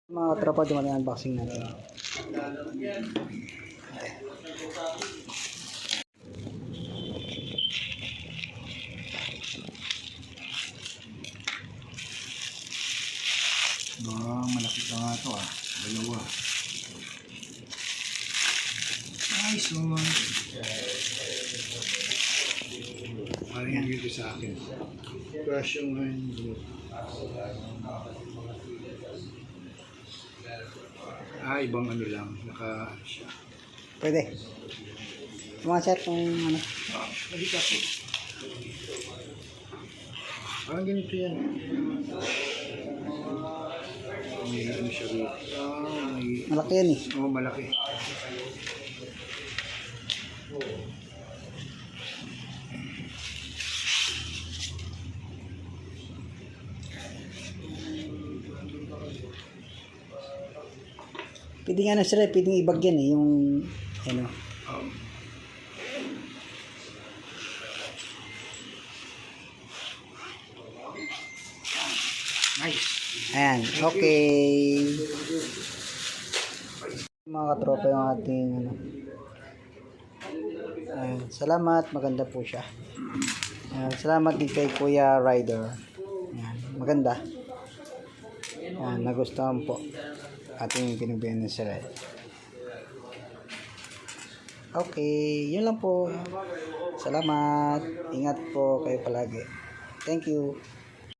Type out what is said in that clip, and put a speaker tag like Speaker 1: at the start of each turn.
Speaker 1: Mga tropa, dumating ang unboxing natin. Malaki pa nga ito dalawa. Nice one. Parang yan dito sa akin. Crush yung ibang ano lang, naka siya. Pwede. Mga set kung ano. Nagita po. Parang ganito yan. May ano siya dito. Malaki yan eh. Oo, malaki. Pwede nga na sila, pwedeng ibag yan eh, yung ano. Nice. Ayan, okay. Mga katropa yung ating ano. Ayan, salamat, maganda po siya. Ayan, salamat din kay Kuya Rider. Ayan, maganda. Ayan, nagustuhan po ating pinagbihan ng sila. Okay, yun lang po. Salamat. Ingat po kayo palagi. Thank you.